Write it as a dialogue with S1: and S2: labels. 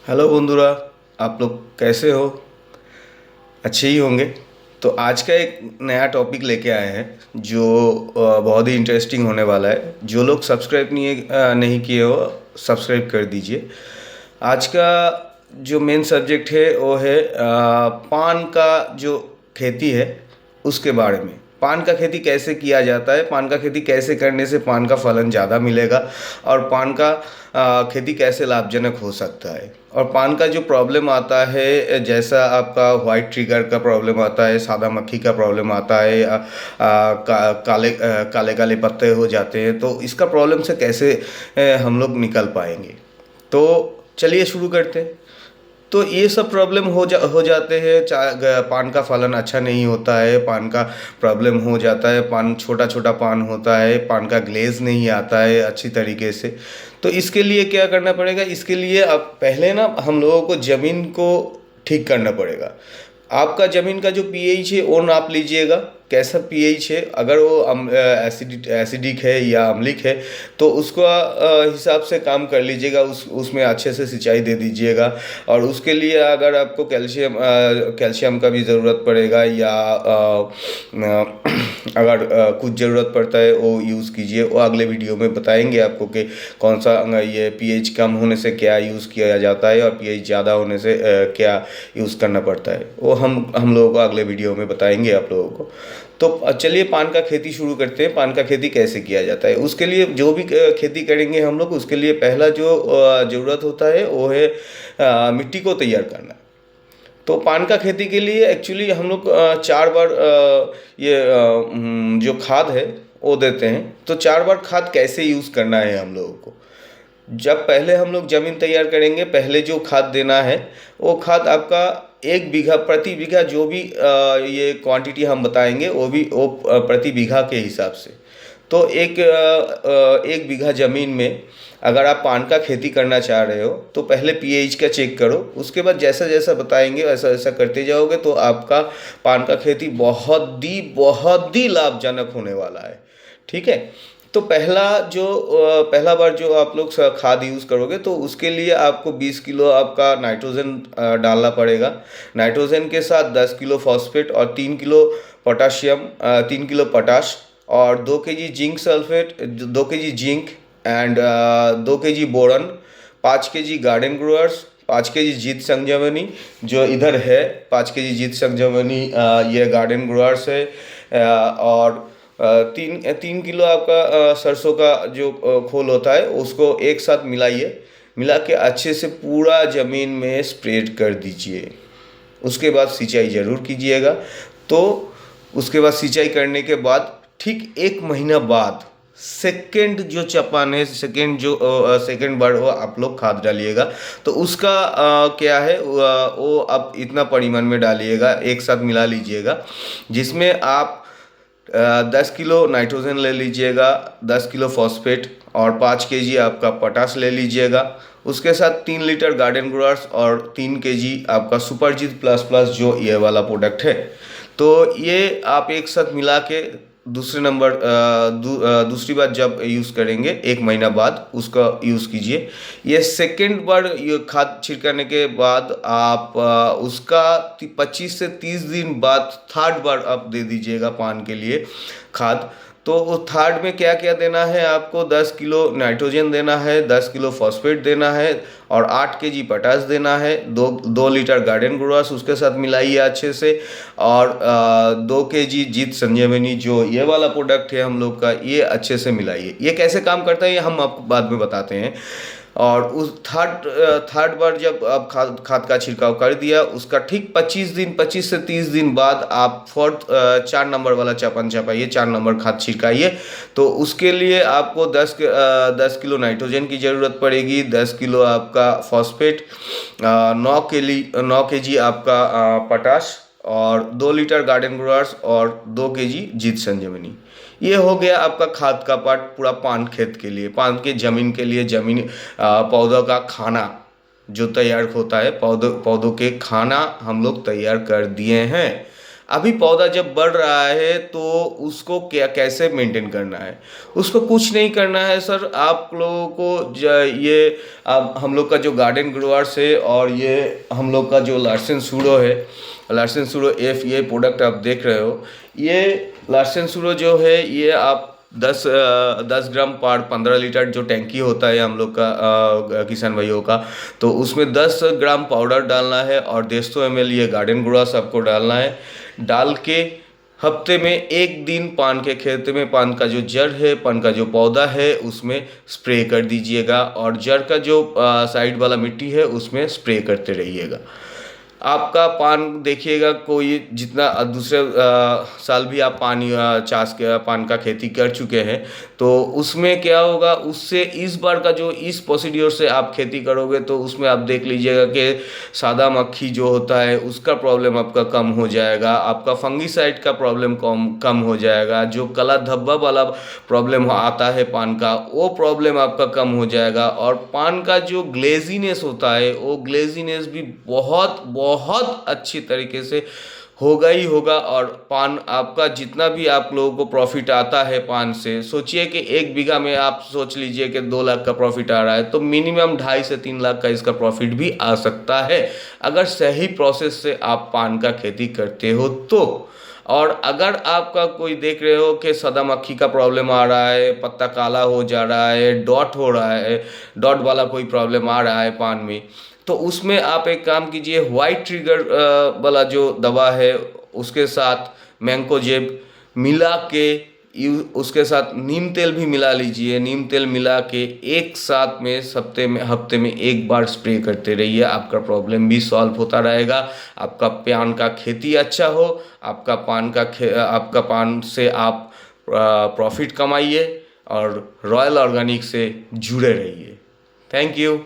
S1: Hello बंधुरा। आप लोग कैसे हो? अच्छे ही होंगे। तो आज का एक नया टॉपिक लेके आए हैं जो बहुत ही इंटरेस्टिंग होने वाला है। जो लोग सब्सक्राइब नहीं किए हो, सब्सक्राइब कर दीजिए। आज का जो मेन सब्जेक्ट है वो है पान का जो खेती है उसके बारे में। पान का खेती कैसे किया जाता है, पान का खेती कैसे करने से पान का फलन ज़्यादा मिलेगा, और पान का खेती कैसे लाभजनक हो सकता है। और पान का जो प्रॉब्लम आता है, जैसा आपका वाइट ट्रिगर का प्रॉब्लम आता है, सादा मक्खी का प्रॉब्लम आता है, काले काले पत्ते हो जाते हैं, तो इसका प्रॉब्लम से कैसे हम लोग निकल पाएंगे। तो चलिए शुरू करते हैं। तो ये सब प्रॉब्लम हो जाते हैं। पान का फलन अच्छा नहीं होता है, पान का प्रॉब्लम हो जाता है, पान छोटा छोटा पान होता है, पान का ग्लेज नहीं आता है अच्छी तरीके से। तो इसके लिए क्या करना पड़ेगा? इसके लिए आप पहले ना हम लोगों को ज़मीन को ठीक करना पड़ेगा। आपका ज़मीन का जो पीएच है वो नाप लीजिएगा, कैसा पीएच है। अगर वो एसिडिक है या अम्लिक है तो उसको हिसाब से काम कर लीजिएगा, उसमें अच्छे से सिंचाई दे दीजिएगा। और उसके लिए अगर आपको कैल्शियम का भी ज़रूरत पड़ेगा, या अगर कुछ ज़रूरत पड़ता है वो यूज़ कीजिए। वो अगले वीडियो में बताएंगे आपको कि कौन सा ये पीएच कम होने से क्या यूज़ किया जाता है और पीएच ज़्यादा होने से क्या यूज़ करना पड़ता है। वो हम लोगों को अगले वीडियो में बताएंगे आप लोगों को। तो चलिए पान का खेती शुरू करते हैं। पान का खेती कैसे किया जाता है, उसके लिए जो भी खेती करेंगे हम लोग, उसके लिए पहला जो ज़रूरत होता है वो है मिट्टी को तैयार करना। तो पान का खेती के लिए एक्चुअली हम लोग 4 बार जो खाद है वो देते हैं। तो 4 बार खाद कैसे यूज़ करना है हम लोगों को? जब पहले हम लोग ज़मीन तैयार करेंगे, पहले जो खाद देना है वो खाद आपका 1 बीघा प्रति बीघा, जो भी ये क्वांटिटी हम बताएंगे वो प्रति बीघा के हिसाब से। तो 1 बीघा ज़मीन में अगर आप पान का खेती करना चाह रहे हो तो पहले पीएच का चेक करो। उसके बाद जैसा जैसा बताएंगे वैसा वैसा करते जाओगे तो आपका पान का खेती बहुत ही लाभजनक होने वाला है। ठीक है। तो पहला बार जो आप लोग खाद यूज़ करोगे तो उसके लिए आपको 20 किलो आपका नाइट्रोजन डालना पड़ेगा। नाइट्रोजन के साथ 10 किलो फॉस्फेट और 3 किलो पोटाशियम, 3 किलो पोटाश, और 2 KG zinc sulphate, 2 KG zinc and 2 KG boron, 5 KG garden growers, 5 KG Jeet Sanjeevani जो इधर है, 5 केजी जीत संजीवनी ये गार्डन ग्रोअर्स है। और 3 किलो आपका सरसों का जो खोल होता है उसको एक साथ मिलाइए। मिला के अच्छे से पूरा ज़मीन में स्प्रेड कर दीजिए। उसके बाद सिंचाई ज़रूर कीजिएगा। तो उसके बाद सिंचाई करने के बाद ठीक 1 महीना बाद सेकेंड जो चपान है, सेकेंड बार वो आप लोग खाद डालिएगा। तो उसका क्या है, वो आप इतना परिमाण में डालिएगा, एक साथ मिला लीजिएगा, जिसमें आप 10 किलो नाइट्रोजन ले लीजिएगा, 10 किलो फॉस्फेट और 5 केजी आपका पोटाश ले लीजिएगा। उसके साथ 3 लीटर गार्डन ग्रोअर्स और 3 केजी आपका सुपरजीत प्लस प्लस जो ये वाला प्रोडक्ट है। तो ये आप एक साथ मिला के दूसरी बार जब यूज़ करेंगे 1 महीना बाद उसका यूज़ कीजिए। ये सेकेंड बार ये खाद छिड़काने के बाद आप उसका 25 से 30 दिन बाद थर्ड बार आप दे दीजिएगा पान के लिए खाद। तो वो थर्ड में क्या क्या देना है आपको? 10 किलो नाइट्रोजन देना है, 10 किलो फॉस्फेट देना है और 8 केजी पोटाश देना है। 2 लीटर गार्डन ग्रोअर्स उसके साथ मिलाइए अच्छे से। और 2 केजी जीत संजीवनी जो ये वाला प्रोडक्ट है हम लोग का, ये अच्छे से मिलाइए। ये कैसे काम करता है ये हम आपको बाद में बताते हैं। और उस थर्ड बार जब आप खाद का छिड़काव कर दिया, उसका ठीक 25 से 30 दिन बाद आप 4 नंबर वाला चापान चपाइए, 4 नंबर खाद छिड़काइए। तो उसके लिए आपको 10 किलो नाइट्रोजन की ज़रूरत पड़ेगी, 10 किलो आपका फॉस्फेट, 9 केजी आपका पोटाश और 2 लीटर गार्डन ग्रोअर्स और 2 केजी जीत संजीवनी। ये हो गया आपका खाद का पार्ट पूरा पान खेत के लिए, पान के ज़मीन के लिए। पौधों का खाना जो तैयार होता है, पौधों के खाना हम लोग तैयार कर दिए हैं। अभी पौधा जब बढ़ रहा है तो उसको क्या कैसे मेंटेन करना है, उसको कुछ नहीं करना है सर। आप लोगों को ये अब हम लोग का जो गार्डन ग्रोवर्स है और ये हम लोग का जो लार्सन सूडो है, लार्सन सूडो एफ, ये प्रोडक्ट आप देख रहे हो, ये लार्सन सूडो जो है ये आप 10 ग्राम पर 15 लीटर जो टैंकी होता है हम लोग का किसान भाइयों का, तो उसमें 10 ग्राम पाउडर डालना है और 150 ml ये गार्डन ग्रोवर्स आपको डालना है। डाल के हफ्ते में एक दिन पान के खेत में, पान का जो जड़ है, पान का जो पौधा है उसमें स्प्रे कर दीजिएगा, और जड़ का जो साइड वाला मिट्टी है उसमें स्प्रे करते रहिएगा। आपका पान देखिएगा, कोई जितना दूसरे साल भी आप पानी चास के पान का खेती कर चुके हैं तो उसमें क्या होगा, उससे इस बार का जो इस प्रोसीड्योर से आप खेती करोगे तो उसमें आप देख लीजिएगा कि सादा मक्खी जो होता है उसका प्रॉब्लम आपका कम हो जाएगा, आपका फंगीसाइड का प्रॉब्लम कम हो जाएगा, जो काला धब्बा वाला प्रॉब्लम आता है पान का वो प्रॉब्लम आपका कम हो जाएगा, और पान का जो ग्लेजीनेस होता है वो ग्लेजीनेस भी बहुत बहुत अच्छी तरीके से होगा ही होगा। और पान आपका जितना भी आप लोगों को प्रॉफिट आता है पान से, सोचिए कि 1 बीघा में आप सोच लीजिए कि 2 लाख का प्रॉफिट आ रहा है, तो मिनिमम 2.5 से 3 लाख का इसका प्रॉफिट भी आ सकता है अगर सही प्रोसेस से आप पान का खेती करते हो तो। और अगर आपका कोई देख रहे हो कि सदा मक्खी का प्रॉब्लम आ रहा है, पत्ता काला हो जा रहा है, डॉट हो रहा है, डॉट वाला कोई प्रॉब्लम आ रहा है पान में, तो उसमें आप एक काम कीजिए, वाइट ट्रिगर वाला जो दवा है उसके साथ मैंकोजेब मिला के उसके साथ नीम तेल भी मिला लीजिए। नीम तेल मिला के एक साथ में हफ्ते में एक बार स्प्रे करते रहिए, आपका प्रॉब्लम भी सॉल्व होता रहेगा। आपका पान का खेती अच्छा हो, आपका पान से आप प्रॉफिट कमाइए और रॉयल ऑर्गेनिक से जुड़े रहिए। Thank you.